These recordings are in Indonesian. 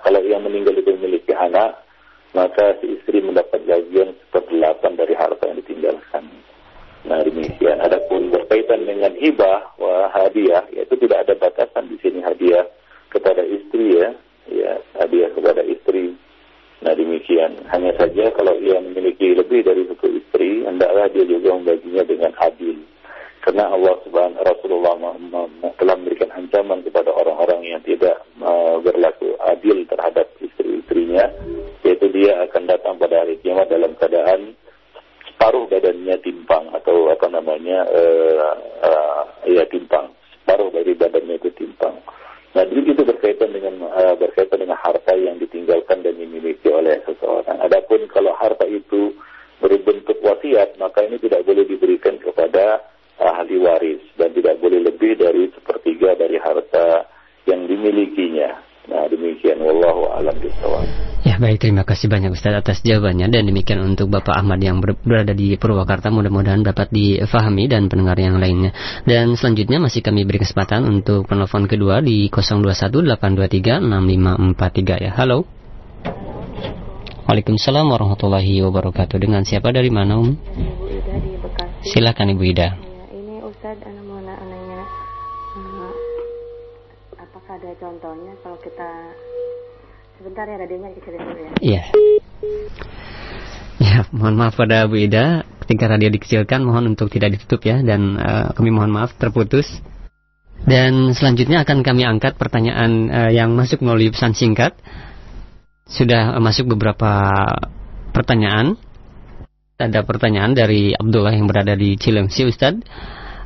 Kalau yang meninggal itu memiliki anak, maka si istri mendapat bagian 1/8 dari harta yang ditinggalkan. Nah, demikian. Adapun berkaitan dengan hibah hadiah, yaitu tidak ada batasan di sini hadiah kepada istri ya, hadiah kepada istri. Nah, demikian. Hanya saja kalau ia memiliki lebih dari satu istri, hendaklah dia juga membaginya dengan adil. Karena Rasulullah telah memberikan ancaman kepada orang-orang yang tidak berlaku adil terhadap istri-istrinya, yaitu dia akan datang pada hari kiamat dalam keadaan separuh badannya timpang atau timpang, separuh dari badannya itu timpang. Nah, itu berkaitan dengan harta yang ditinggalkan dan dimiliki oleh seseorang. Adapun kalau harta itu berbentuk wasiat, maka ini tidak boleh diberikan kepada ahli waris dan tidak boleh lebih dari 1/3 dari harta yang dimilikinya. Nah, demikian. Wallahu a'lam bishawab. Ya, baik, terima kasih banyak Ustaz atas jawabannya, dan demikian untuk Bapak Ahmad yang berada di Purwakarta, mudah-mudahan dapat difahami dan pendengar yang lainnya. Dan selanjutnya masih kami beri kesempatan untuk penelpon kedua di 0218236543 ya. Halo. Waalaikumsalam warahmatullahi wabarakatuh. Dengan siapa, dari mana, Ibu Ida di Bekasi. Silakan Ibu Ida. Ya, ini Ustaz mau nanya, apakah ada contohnya kalau kita sebentar ya, radionya dikecilin dulu ya. Iya. Ya, mohon maaf pada Bu Ida, ketika radio dikecilkan mohon untuk tidak ditutup ya, dan kami mohon maaf terputus. Dan selanjutnya akan kami angkat pertanyaan yang masuk melalui pesan singkat. Sudah masuk beberapa pertanyaan. Ada pertanyaan dari Abdullah yang berada di Cilengsi. Ustaz,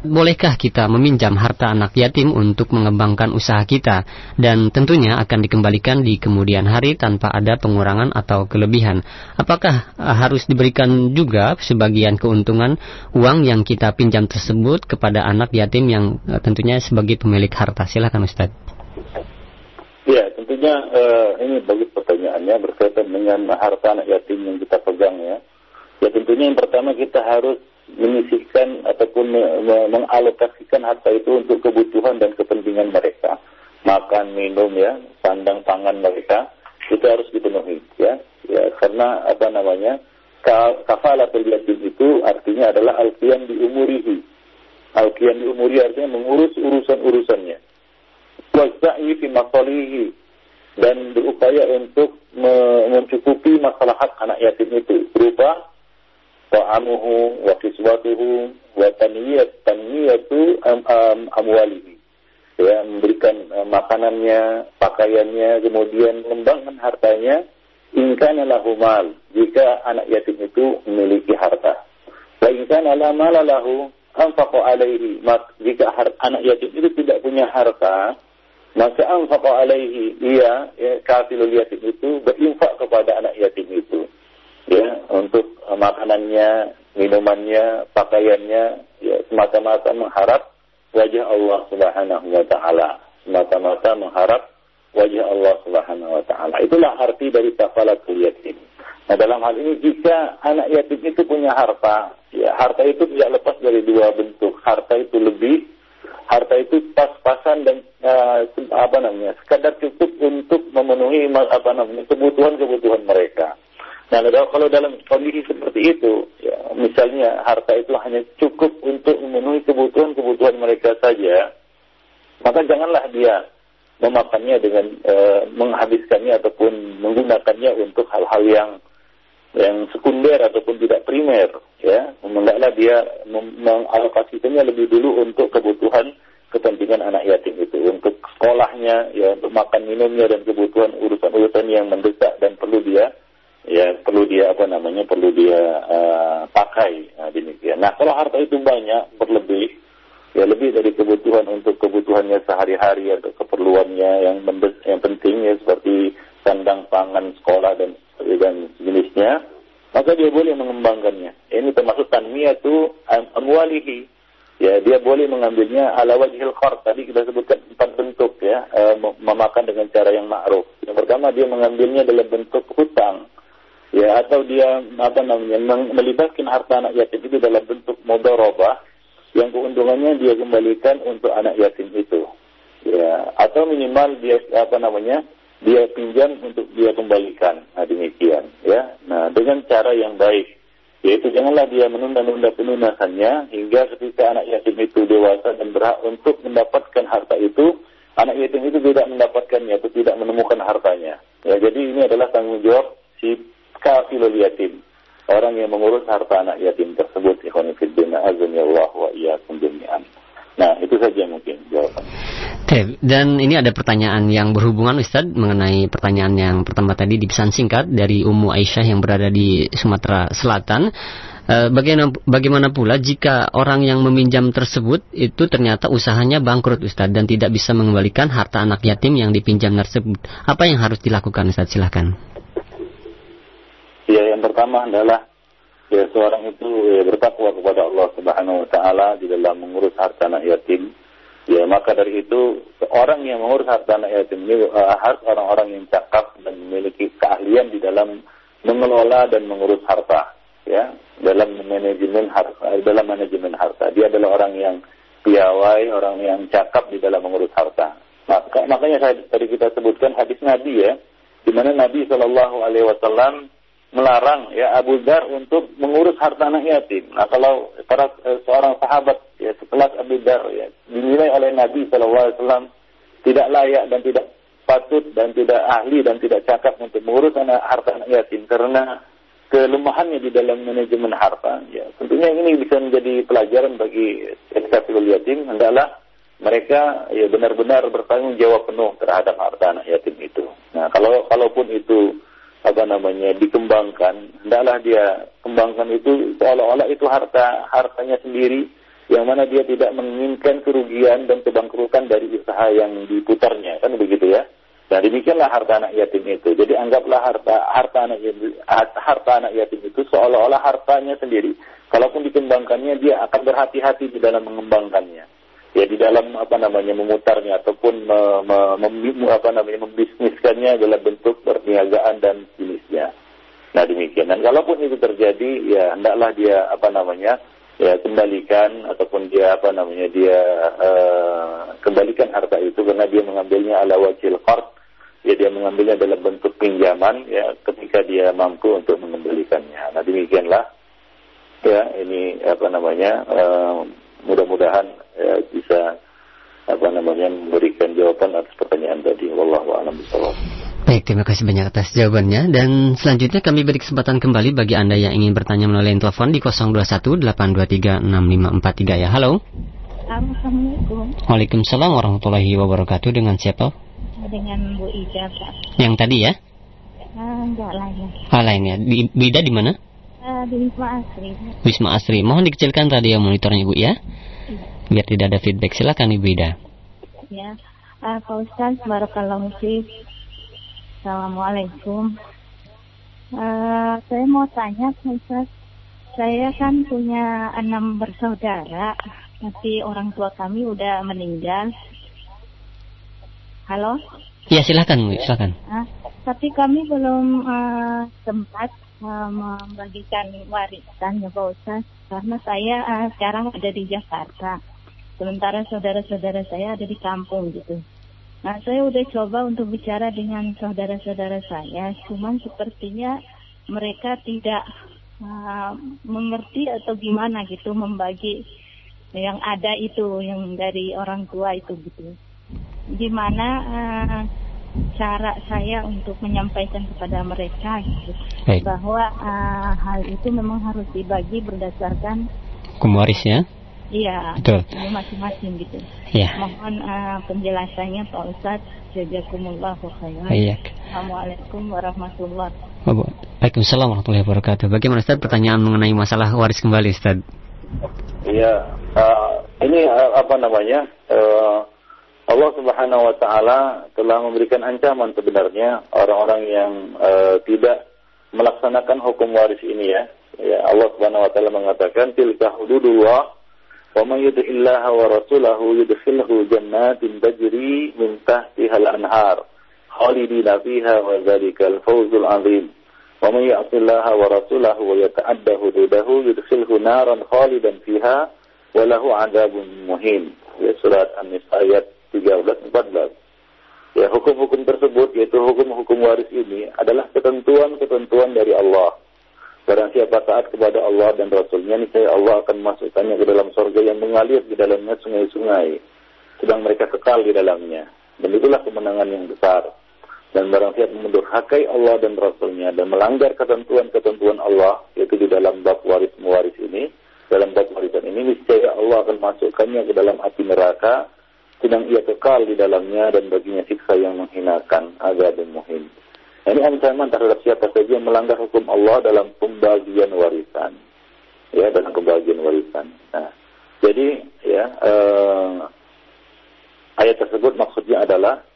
bolehkah kita meminjam harta anak yatim untuk mengembangkan usaha kita, dan tentunya akan dikembalikan di kemudian hari tanpa ada pengurangan atau kelebihan? Apakah harus diberikan juga sebagian keuntungan uang yang kita pinjam tersebut kepada anak yatim yang tentunya sebagai pemilik harta? Silakan Ustaz. Ya, tentunya ini bagus pertanyaannya berkaitan dengan harta anak yatim yang kita pegang ya. Ya, tentunya yang pertama kita harus menyisihkan ataupun mengalokasikan harta itu untuk kebutuhan dan kepentingan mereka. Makan, minum ya, sandang pangan mereka itu harus dipenuhi ya. Ya, karena kafalatul yatim itu artinya adalah alqiyan di umurihi. Alqiyan di umuri artinya mengurus urusan-urusannya. Wasa'i fi masalihi, dan berupaya untuk mencukupi maslahat anak yatim itu berupa ta'amuhu wa kiswatuhu wa tanmiyatu amwalihi, ya, memberikan makanannya, pakaiannya, kemudian mengembangkan hartanya. In kana lahu mal, jika anak yatim itu memiliki harta. Wa in kana la mala lahu anfaqa alaihi, jika anak yatim itu tidak punya harta, maka anfaqa alaihi, kafilul yatim itu berinfak kepada anak yatim itu, ya, untuk makanannya, minumannya, pakaiannya, ya, semata-mata mengharap wajah Allah Subhanahu wa taala, semata-mata mengharap wajah Allah Subhanahu wa taala. Itulah arti dari kafalatul yatim. Nah, dalam hal ini jika anak yatim itu punya harta, ya, harta itu tidak lepas dari dua bentuk. Harta itu pas-pasan dan sekadar cukup untuk memenuhi kebutuhan mereka. Nah, kalau dalam kondisi seperti itu, ya, misalnya harta itu hanya cukup untuk memenuhi kebutuhan mereka saja, maka janganlah dia memakannya dengan menghabiskannya ataupun menggunakannya untuk hal-hal yang sekunder ataupun tidak primer, ya. Hendaklah dia mengalokasikannya lebih dulu untuk kebutuhan kepentingan anak yatim itu, untuk sekolahnya, ya, untuk makan minumnya dan kebutuhan urusan-urusan yang mendesak dan perlu dia pakai. Nah, demikian. Nah, kalau harta itu banyak berlebih, ya, lebih dari kebutuhan untuk kebutuhannya sehari-hari atau keperluannya yang penting, ya, seperti sandang pangan, sekolah dan jenisnya, maka dia boleh mengembangkannya. Ini termasuk tanmiyatu amwalihi. Ya, dia boleh mengambilnya ala wajhil qard. Tadi kita sebutkan 4 bentuk, ya, memakan dengan cara yang ma'ruf. Yang pertama, dia mengambilnya dalam bentuk hutang, ya, atau dia melibatkan harta anak yatim itu dalam bentuk mudharabah, yang keuntungannya dia kembalikan untuk anak yatim itu. Ya, atau minimal dia dia pinjam untuk dia kembalikan. Nah, demikian ya. Nah, dengan cara yang baik, yaitu janganlah dia menunda-nunda pelunasannya hingga ketika anak yatim itu dewasa dan berhak untuk mendapatkan harta itu, anak yatim itu tidak mendapatkannya atau tidak menemukan hartanya. Ya, jadi ini adalah tanggung jawab si kafilul yatim, orang yang mengurus harta anak yatim tersebut. Ikhwan fillah, azanillahu wa iyyakum jami'an. Nah, itu saja mungkin jawabannya. Oke, dan ini ada pertanyaan yang berhubungan Ustaz mengenai pertanyaan yang pertama tadi di pesan singkat dari Ummu Aisyah yang berada di Sumatera Selatan. Bagaimana pula jika orang yang meminjam tersebut itu ternyata usahanya bangkrut Ustaz dan tidak bisa mengembalikan harta anak yatim yang dipinjam tersebut? Apa yang harus dilakukan Ustaz? Silakan. Ya, yang pertama adalah ya seorang itu bertakwa kepada Allah Subhanahu wa taala di dalam mengurus harta anak yatim. Ya, maka dari itu orang yang mengurus harta anak yatim ini harus orang-orang yang cakap dan memiliki keahlian di dalam mengelola dan mengurus harta, ya, dalam manajemen harta. Dia adalah orang yang piawai, orang yang cakap di dalam mengurus harta. Makanya tadi kita sebutkan hadis Nabi ya, di mana Nabi SAW melarang ya Abu Dzar untuk mengurus harta anak yatim. Nah, kalau para seorang sahabat ya sekelas Abu Dzar ya dinilai oleh Nabi SAW tidak layak dan tidak patut dan tidak ahli dan tidak cakap untuk mengurus harta anak yatim karena kelemahannya di dalam manajemen harta. Ya, tentunya ini bisa menjadi pelajaran bagi kafilul yatim. Hendaklah mereka ya benar-benar bertanggung jawab penuh terhadap harta anak yatim itu. Nah, kalaupun itu dikembangkan, hendaklah dia kembangkan itu seolah-olah itu hartanya sendiri, yang mana dia tidak menginginkan kerugian dan kebangkrutan dari usaha yang diputarnya, kan begitu ya. Nah, demikianlah harta anak yatim itu. Jadi anggaplah harta anak yatim itu seolah-olah hartanya sendiri. Kalaupun dikembangkannya, dia akan berhati-hati di dalam mengembangkannya. Ya, di dalam memutarnya ataupun membisniskannya dalam bentuk perniagaan dan jenisnya. Nah, demikian. Dan kalaupun itu terjadi, ya hendaklah dia kembalikan ataupun dia kembalikan harta itu karena dia mengambilnya ala wajhil qard. Ya, dia mengambilnya dalam bentuk pinjaman ya ketika dia mampu untuk mengembalikannya. Nah, demikianlah ya ini mudah-mudahan ya, bisa memberikan jawaban atas pertanyaan tadi. Wallahu a'lam bishawab. Baik, terima kasih banyak atas jawabannya. Dan selanjutnya kami beri kesempatan kembali bagi Anda yang ingin bertanya melalui telepon di 0218236543 ya. Halo. Assalamualaikum. Waalaikumsalam warahmatullahi wabarakatuh. Dengan siapa? Dengan Bu Ida, Pak. Yang tadi ya? Enggak lainnya. Lainnya. Bu Ida di mana? Di Wisma Asri. Wisma Asri. Mohon dikecilkan radio monitornya Ibu ya. Biar tidak ada feedback. Silakan Ibu Ida. Ya, Pak Ustaz, barakallahu fiik. Assalamualaikum. Saya mau tanya Pak Ustaz. Saya kan punya 6 bersaudara, tapi orang tua kami udah meninggal. Halo? Ya, silakan Bu, silakan. Tapi kami belum sempat membagikan warisan ya Pak Ustaz, karena saya sekarang ada di Jakarta, sementara saudara-saudara saya ada di kampung gitu. Nah, saya udah coba untuk bicara dengan saudara-saudara saya, cuman sepertinya mereka tidak mengerti atau gimana gitu membagi yang ada itu, yang dari orang tua itu gitu. Gimana cara saya untuk menyampaikan kepada mereka gitu, bahwa hal itu memang harus dibagi berdasarkan hukum waris ya? Iya, betul. Ini masing-masing gitu. Ya. Mohon penjelasannya Pak Ustadz. Jazakumullahu khairan. Assalamualaikum warahmatullahi wabarakatuh. Waalaikumsalam warahmatullahi wabarakatuh. Bagaimana Ustaz pertanyaan mengenai masalah waris kembali Ustaz? Iya, ini Allah Subhanahu wa taala telah memberikan ancaman sebenarnya orang-orang yang tidak melaksanakan hukum waris ini ya. Ya, Allah Subhanahu wa taala mengatakan tilka hududullah wa may yuti'illaha wa rasulahu yudkhilhu jannatin tajri min tahtiha al-anhar khalidina fiha wa dzalikal fawzul 'adzim. Wa may ya'sillaha wa rasulahu wa yata'adda hududahu yudkhilhu naran khalidan fiha wa lahu 'adzabun muhin. Ya, surat An-Nisa ayat 13, 14. Ya, hukum-hukum tersebut, yaitu hukum-hukum waris ini adalah ketentuan-ketentuan dari Allah. Barang siapa taat kepada Allah dan Rasulnya, niscaya Allah akan masukkannya ke dalam surga yang mengalir di dalamnya sungai-sungai, sedang mereka kekal di dalamnya. Dan itulah kemenangan yang besar. Dan barang siapa mendurhakai Allah dan Rasulnya dan melanggar ketentuan-ketentuan Allah, yaitu di dalam bab waris-mewaris ini, dalam bab warisan ini, niscaya Allah akan masukkannya ke dalam api neraka, sedang ia kekal di dalamnya dan baginya siksa yang menghinakan, azabun muhin. Nah, ini ancaman terhadap siapa saja yang melanggar hukum Allah dalam pembagian warisan. Ya, dalam pembagian warisan. Nah, jadi ya ayat tersebut maksudnya adalah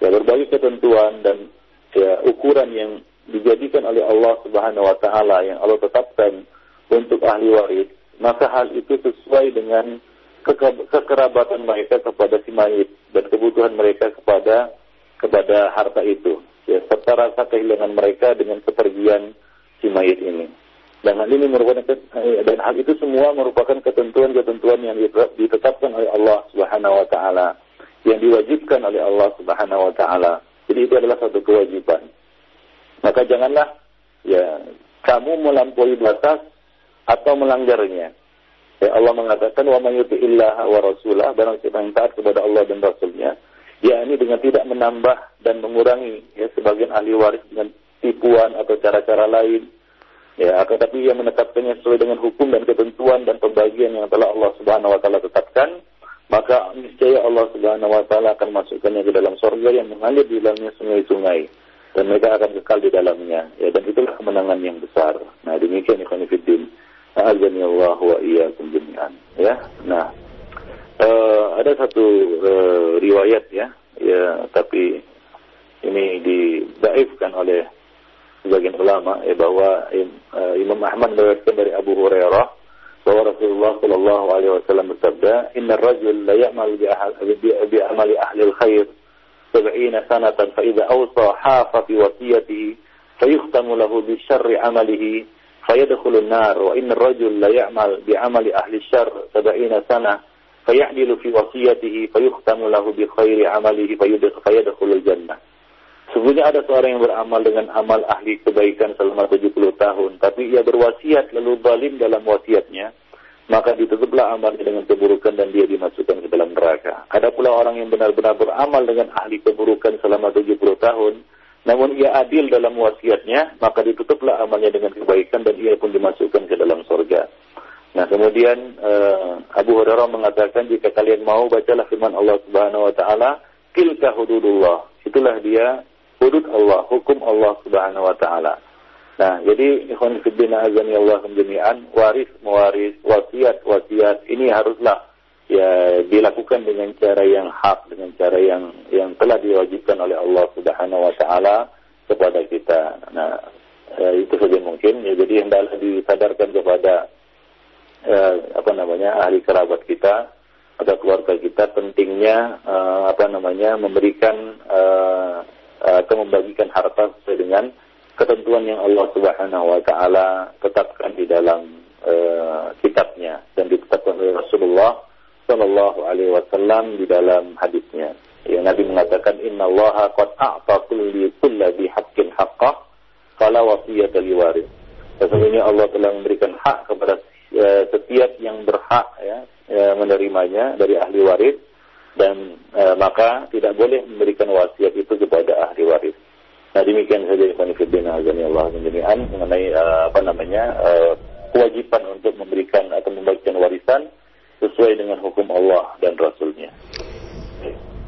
ya berbagai ketentuan dan ya ukuran yang dijadikan oleh Allah Subhanahu wa taala yang Allah tetapkan untuk ahli waris, maka hal itu sesuai dengan kekerabatan mereka kepada si mayit dan kebutuhan mereka kepada harta itu. Ya, serta rasa kehilangan mereka dengan kepergian si mayit ini. Dan hal itu semua merupakan ketentuan-ketentuan yang ditetapkan oleh Allah Subhanahu wa taala, yang diwajibkan oleh Allah Subhanahu wa taala. Jadi itu adalah satu kewajiban. Maka janganlah ya kamu melampaui batas atau melanggarnya. Ya, Allah mengatakan wa may yuti'illaha wa rasulahu, barang siapa yang taat kepada Allah dan Rasulnya, yakni dengan tidak menambah dan mengurangi ya sebagian ahli waris dengan tipuan atau cara-cara lain. Ya, tetapi ia menetapkannya sesuai dengan hukum dan ketentuan dan pembagian yang telah Allah Subhanahu wa taala tetapkan, maka niscaya Allah Subhanahu wa taala akan masukkannya ke dalam surga yang mengalir di dalamnya sungai-sungai dan mereka akan kekal di dalamnya. Ya, dan itulah kemenangan yang besar. Nah, demikian ikhwan fillah. A'azzani Allah wa iyyakum jami'an. Ya. Nah, ada satu riwayat ya, tapi ini didaifkan oleh sebagian ulama ya, bahwa Imam Ahmad meriwayatkan dari Abu Hurairah bahwa Rasulullah sallallahu alaihi wasallam bersabda, "Innar rajul la ya'mal bi amali ahli al-khair 70 sanatan fa idza awsa hafa fi wasiyatihi fayukhtamu lahu bi syarri amalihi fayadkhulun nar wa innar rajul la ya'mal bi amali ahli syarr 70 sanah fayadilu fi wasiyatihi fayukhtamu lahu bi khairi amalihi fayadkhulul jannah." Sesungguhnya ada seorang yang beramal dengan amal ahli kebaikan selama 70 tahun, tapi ia berwasiat lalu zalim dalam wasiatnya, maka ditutuplah amalnya dengan keburukan dan dia dimasukkan ke dalam neraka. Ada pula orang yang benar-benar beramal dengan ahli keburukan selama 70 tahun, namun ia adil dalam wasiatnya, maka ditutuplah amalnya dengan kebaikan dan ia pun dimasukkan ke dalam surga. Nah, kemudian Abu Hurairah mengatakan, jika kalian mau, bacalah firman Allah Subhanahu wa taala, tilka hududullah. Itulah dia hudud Allah, hukum Allah Subhanahu wa taala. Nah, jadi ikhwan fillah azani Allah jami'an, waris, wasiat ini haruslah ya dilakukan dengan cara yang hak, dengan cara yang telah diwajibkan oleh Allah Subhanahu wa taala kepada kita. Nah, itu saja mungkin ya, jadi hendaklah disadarkan kepada ahli kerabat kita atau keluarga kita pentingnya memberikan atau membagikan harta sesuai dengan ketentuan yang Allah Subhanahu wa taala tetapkan di dalam kitabnya dan ditetapkan oleh Rasulullah sallallahu alaihi wasallam di dalam hadisnya. Ya, Nabi mengatakan, innallaha qad a'ta kulli haqqin haqqah fala wasiyata liwaris. Sesungguhnya Allah telah memberikan hak kepada setiap yang berhak menerimanya dari ahli waris, dan maka tidak boleh memberikan wasiat itu kepada ahli waris. Nah, demikian saja ikhwan fillah azani Allah jami'an mengenai kewajiban untuk memberikan atau membagikan warisan sesuai dengan hukum Allah dan Rasulnya.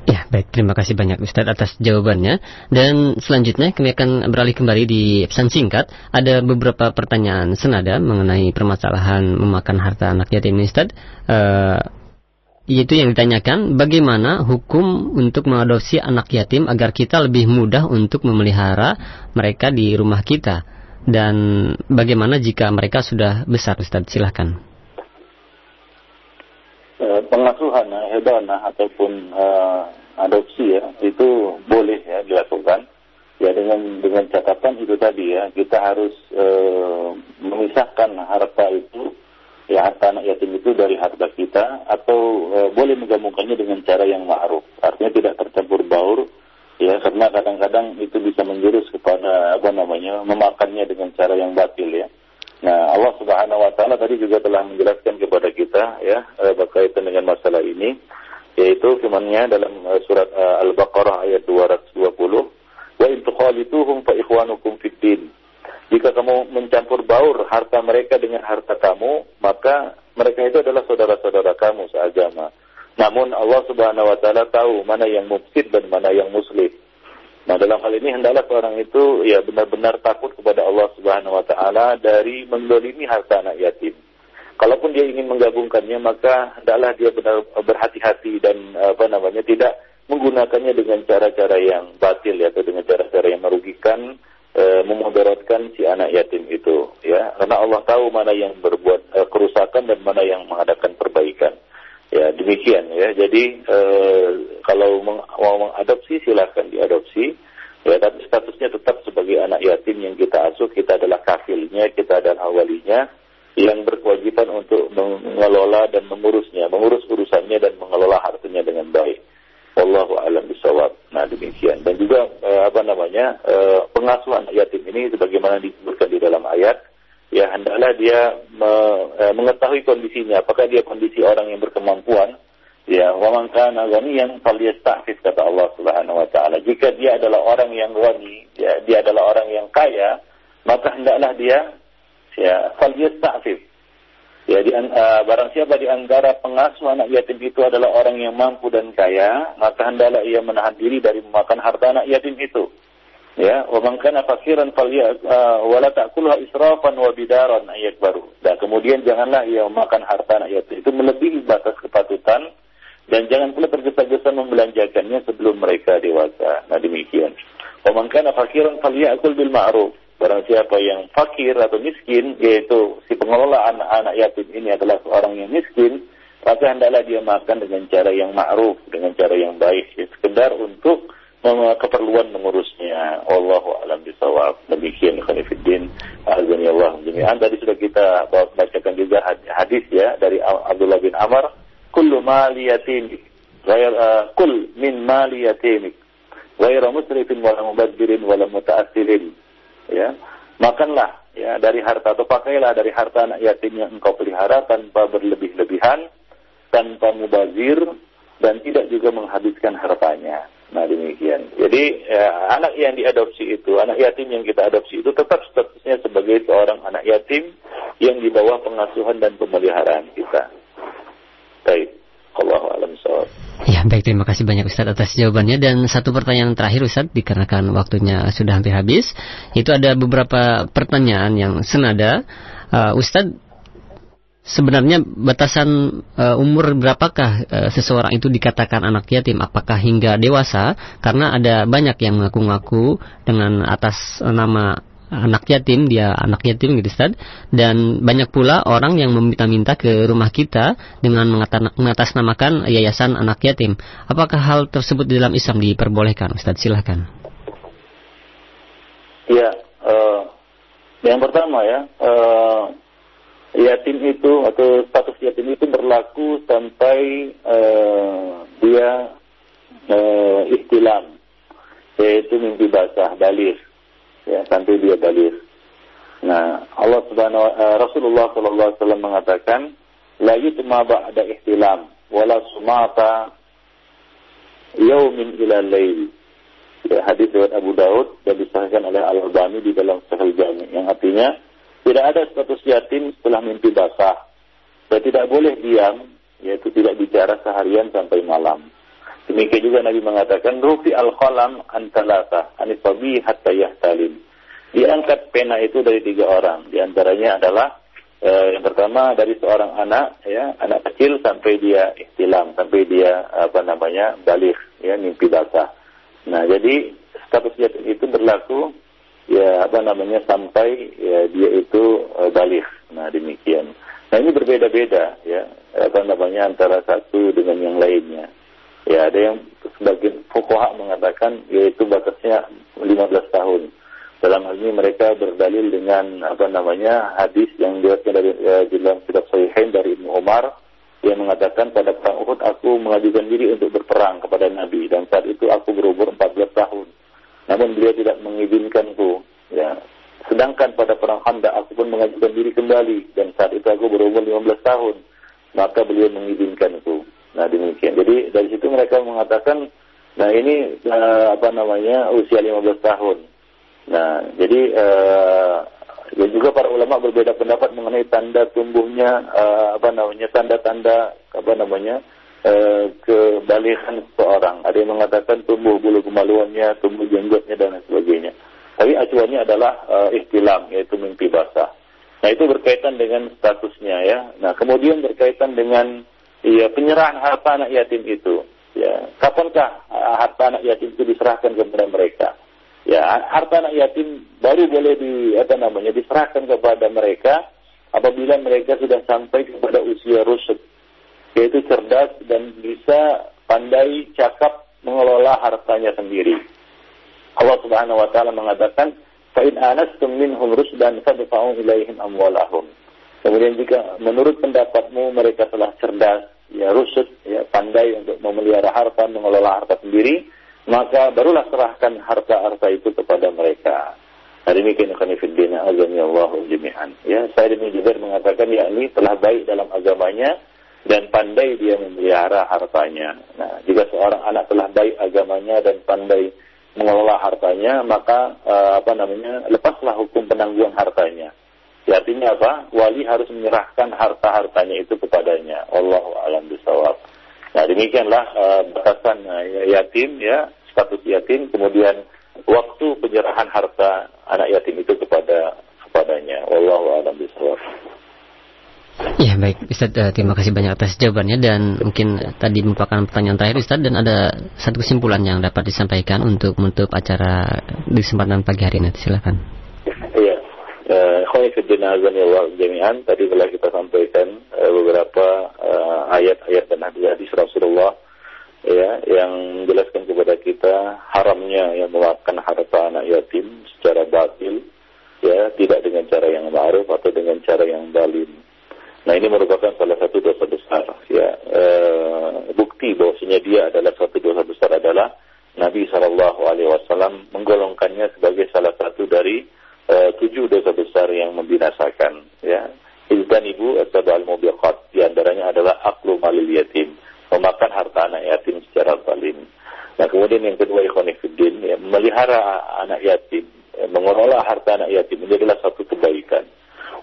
Ya, baik, terima kasih banyak Ustaz atas jawabannya. Dan selanjutnya kami akan beralih kembali di pesan singkat. Ada beberapa pertanyaan senada mengenai permasalahan memakan harta anak yatim ini, Ustaz. Yaitu yang ditanyakan, bagaimana hukum untuk mengadopsi anak yatim agar kita lebih mudah untuk memelihara mereka di rumah kita, dan bagaimana jika mereka sudah besar, Ustaz? Silakan. Pengasuhan hebanah ataupun adopsi ya, itu boleh ya dilakukan ya, dengan catatan itu tadi ya, kita harus memisahkan harta itu ya harta anak yatim itu dari harta kita, atau boleh menggabungkannya dengan cara yang ma'ruf. Artinya tidak tercampur baur, ya, karena kadang-kadang itu bisa menjurus kepada memakannya dengan cara yang batil, ya. Nah, Allah Subhanahu wa taala tadi juga telah menjelaskan kepada kita, ya, berkaitan dengan masalah ini, yaitu firman-Nya dalam surat Al-Baqarah ayat 220, wa in tukhalituhum fa ikhwanukum fid din. Jika kamu mencampur baur harta mereka dengan harta kamu, maka mereka itu adalah saudara-saudara kamu seagama. Namun Allah Subhanahu wa taala tahu mana yang mufsid dan mana yang muslih. Nah, dalam hal ini hendaklah seorang itu ya benar-benar takut kepada Allah Subhanahu wa taala dari menzalimi harta anak yatim. Kalaupun dia ingin menggabungkannya, maka hendaklah dia benar berhati-hati dan tidak menggunakannya dengan cara-cara yang batil, ya, atau dengan cara-cara yang merugikan, memudaratkan si anak yatim itu, ya. Karena Allah tahu mana yang berbuat kerusakan dan mana yang mengadakan perbaikan. Ya, demikian, ya. Jadi kalau mau mengadopsi silahkan diadopsi, ya, tapi statusnya tetap sebagai anak yatim yang kita asuh. Kita adalah kafilnya, kita adalah walinya yang berkewajiban untuk mengelola dan mengurus urusannya dan mengelola hartanya dengan baik. Wallahu a'lam bishawab. Nah, demikian. Dan juga pengasuhan anak yatim ini sebagaimana disebutkan di dalam ayat, ya, hendaklah dia mengetahui kondisinya, apakah dia kondisi orang yang berkemampuan, ya, wa man kana ghaniyan falyasta'fif, kata Allah Subhanahu wa taala. Jika dia adalah orang yang ghani, ya, dia adalah orang yang kaya, maka hendaklah dia, ya, falyasta'fif. Ya, barang siapa di antara pengasuh anak yatim itu adalah orang yang mampu dan kaya, maka hendaklah ia menahan diri dari memakan harta anak yatim itu. Ya, wa man kana fakiran wa la ta'kulha israfan wa bidaran ayakbaru. Dan kemudian janganlah ia memakan harta anak yatim itu melebihi batas kepatutan, dan jangan pula tergesa-gesa membelanjakannya sebelum mereka dewasa. Nah, demikian. Wa man kana fakiran falyakul bil ma'ruf. Barang siapa yang fakir atau miskin, yaitu si pengelola anak-anak yatim ini adalah seorang yang miskin, maka hendaklah dia makan dengan cara yang ma'ruf, dengan cara yang baik, ya, sekedar untuk keperluan mengurusnya. Wallahu a'lam bishawab. Demikian khonifuddin azani Allah jami'an. Tadi sudah kita bacakan juga hadis, ya, dari Abdullah bin Amr, kullu mali yatimik kul min mali yatimik ghayra musrifin wala mubazzirin wala muta'assilin. Ya, makanlah, ya, dari harta, atau pakailah dari harta anak yatim yang engkau pelihara tanpa berlebih-lebihan, tanpa mubazir, dan tidak juga menghabiskan hartanya. Nah, demikian. Jadi anak yang diadopsi itu, anak yatim yang kita adopsi itu tetap statusnya sebagai seorang anak yatim yang di bawah pengasuhan dan pemeliharaan kita. Baik. Allahu a'lam bishawab. Ya, baik, terima kasih banyak Ustaz atas jawabannya. Dan satu pertanyaan terakhir Ustaz, dikarenakan waktunya sudah hampir habis. Itu ada beberapa pertanyaan yang senada. Ustaz, sebenarnya batasan umur berapakah seseorang itu dikatakan anak yatim? Apakah hingga dewasa? Karena ada banyak yang mengaku-ngaku dengan atas nama anak yatim, dia anak yatim gitu Ustaz. Dan banyak pula orang yang meminta-minta ke rumah kita dengan mengatasnamakan yayasan anak yatim. Apakah hal tersebut di dalam Islam diperbolehkan Ustaz? Silakan. Ya, yang pertama, ya, yatim itu atau status yatim itu berlaku sampai dia ihtilam, yaitu mimpi basah, baligh. Ya, sampai dia baligh. Nah, Rasulullah sallallahu alaihi wasallam mengatakan, la yutma ba'da ihtilam wala sumata yaumin ila lail. Ya, hadis riwayat Abu Daud dan disahihkan oleh Al-Albani di dalam Sahih Jami', yang artinya tidak ada status yatim setelah mimpi basah. Dan tidak boleh diam, yaitu tidak bicara seharian sampai malam. Demikian juga Nabi mengatakan, rufi al-qalam an talatah, anif sabi hatta yahtalim. Diangkat pena itu dari 3 orang. Di antaranya adalah yang pertama dari seorang anak, ya, anak kecil sampai dia ihtilam, sampai dia baligh, ya, mimpi basah. Nah, jadi status yatim itu berlaku, ya, sampai, ya, dia itu baligh. Nah, demikian. Nah, ini berbeda-beda, ya, antara satu dengan yang lainnya. Ya, ada yang sebagian fuqaha mengatakan yaitu batasnya 15 tahun. Dalam hal ini mereka berdalil dengan hadis yang diriwayatkan dari dalam kitab Sahihain dari Ibnu Umar yang mengatakan pada perang Uhud aku mengajukan diri untuk berperang kepada Nabi dan saat itu aku berumur 14 tahun. Namun beliau tidak mengizinkanku. Ya. Sedangkan pada perang Khandaq aku pun mengajukan diri kembali dan saat itu aku berumur 15 tahun. Maka beliau mengizinkanku. Nah demikian. Jadi dari situ mereka mengatakan, nah ini usia 15 tahun. Nah jadi dan juga para ulama berbeda pendapat mengenai tanda tumbuhnya tanda-tanda kebalighan seseorang. Ada yang mengatakan tumbuh bulu kemaluannya, tumbuh jenggotnya dan sebagainya. Tapi acuannya adalah ihtilam, yaitu mimpi basah. Nah itu berkaitan dengan statusnya ya. Nah kemudian berkaitan dengan penyerahan harta anak yatim itu. Ya, kapankah harta anak yatim itu diserahkan kepada mereka? Ya, harta anak yatim baru boleh diserahkan kepada mereka apabila mereka sudah sampai kepada usia rusyd, yaitu cerdas dan bisa pandai cakap mengelola hartanya sendiri. Allah Subhanahu wa taala mengatakan, "Fa in anastum minhum rusydan fadfa'u ilaihim amwalahum." Kemudian jika menurut pendapatmu mereka telah cerdas, ya rusyd, ya pandai untuk memelihara harta, mengelola harta sendiri, maka barulah serahkan harta-harta itu kepada mereka. Nah demikian ikhwan fillah azanillahu jami'an. Ya, Sa'id bin Jubair mengatakan ini telah baik dalam agamanya dan pandai dia memelihara hartanya. Nah, jika seorang anak telah baik agamanya dan pandai mengelola hartanya, maka lepaslah hukum penangguhan hartanya. Ya, artinya apa? Wali harus menyerahkan harta-hartanya itu kepadanya. Wallahu a'lam bishawab. Nah, demikianlah batasan yatim, ya, status yatim, kemudian waktu penyerahan harta anak yatim itu kepadanya. Wallahu a'lam bishawab. Ya baik Ustaz, terima kasih banyak atas jawabannya dan mungkin tadi merupakan pertanyaan terakhir Ustaz dan ada satu kesimpulan yang dapat disampaikan untuk menutup acara di kesempatan pagi hari ini. Silakan. Iya. Jami'an, tadi telah kita sampaikan beberapa ayat-ayat dan hadis Rasulullah ya yang menjelaskan kepada kita haramnya yang memakan harta anak yatim secara batil, ya, tidak dengan cara yang ma'ruf atau dengan cara yang zalim. Nah ini merupakan salah satu dosa besar, ya. Bukti bahwasanya dia adalah suatu dosa besar adalah Nabi SAW menggolongkannya sebagai salah satu dari 7 dosa besar yang membinasakan, ya. Ijtanibu as-sab'al mubiqat, di antaranya adalah aklu malil yatim, memakan harta anak yatim secara zalim. Nah kemudian yang kedua ikhwan fillah, ya, memelihara anak yatim, mengelola harta anak yatim ini adalah satu kebaikan.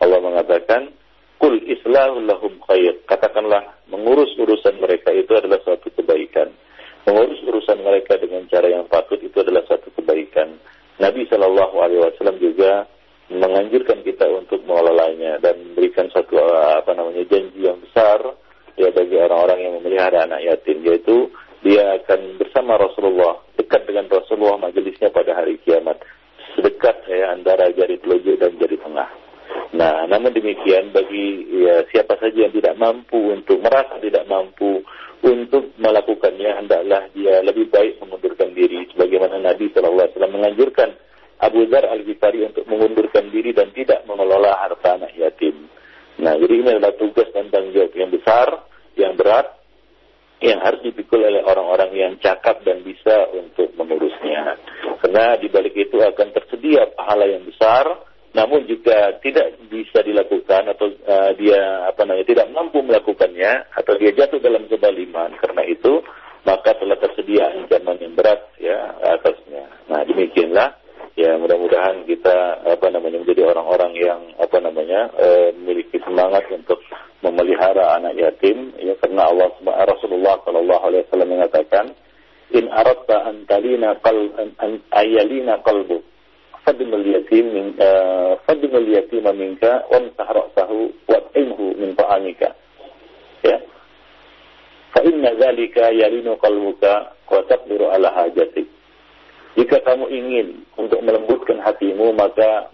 Allah mengatakan, "Qul islahul lahum khair." Katakanlah mengurus urusan mereka itu adalah suatu kebaikan. Mengurus urusan mereka dengan cara yang patut itu adalah suatu kebaikan. Nabi SAW juga menganjurkan kita untuk mengelolanya dan memberikan suatu janji yang besar, ya, bagi orang-orang yang memelihara anak yatim, yaitu dia akan bersama Rasulullah, dekat dengan Rasulullah majelisnya pada hari kiamat, sedekat antara jari telunjuk dan jari tengah. Nah, namun demikian bagi siapa saja yang tidak mampu untuk merasa tidak mampu untuk melakukannya, hendaklah dia lebih baik mengundurkan diri, sebagaimana Nabi SAW menganjurkan Abu Dzar Al-Ghifari untuk mengundurkan diri dan tidak mengelola harta anak yatim. Nah, jadi ini adalah tugas dan tanggung jawab yang besar, yang berat, yang harus dipikul oleh orang-orang yang cakap dan bisa untuk mengurusnya. Karena di balik itu akan tersedia pahala yang besar. Namun jika tidak bisa dilakukan atau dia tidak mampu melakukannya atau dia jatuh dalam kezaliman karena itu, maka telah tersedia ancaman yang berat, ya, atasnya. Nah demikianlah, ya, mudah-mudahan kita menjadi orang-orang yang memiliki semangat untuk memelihara anak yatim, ya, karena Rasulullah SAW mengatakan, "In aradta an talina ayalina qalbu fadmul yatima minka wamsah ra'sahu wa'inhu min ta'amika." Ya. Fa inna dzalika yalinu qalbuka wa taqdiru ala hajatik. Jika kamu ingin untuk melembutkan hatimu, maka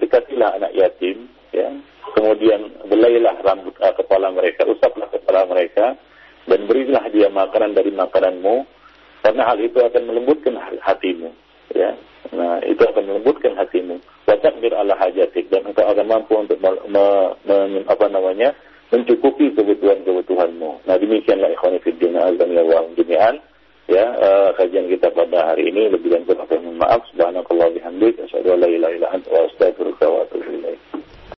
dekatilah anak yatim, ya. Kemudian belailah rambut kepala mereka, usaplah kepala mereka dan berilah dia makanan dari makananmu, karena hal itu akan melembutkan hatimu, ya. Nah, itu akan melembutkan hati hajatimu, wa taqdir ala hajatik, dan engkau akan mampu untuk mencukupi kebutuhan-kebutuhanmu. Nah, demikianlah ikhwani fiddin azani wa jami'an. Ya, kajian kita pada hari ini lebih dan kurang mohon maaf. Subhanakallah bihamdik, asyhadu an la ilaha illa anta wa astaghfiruka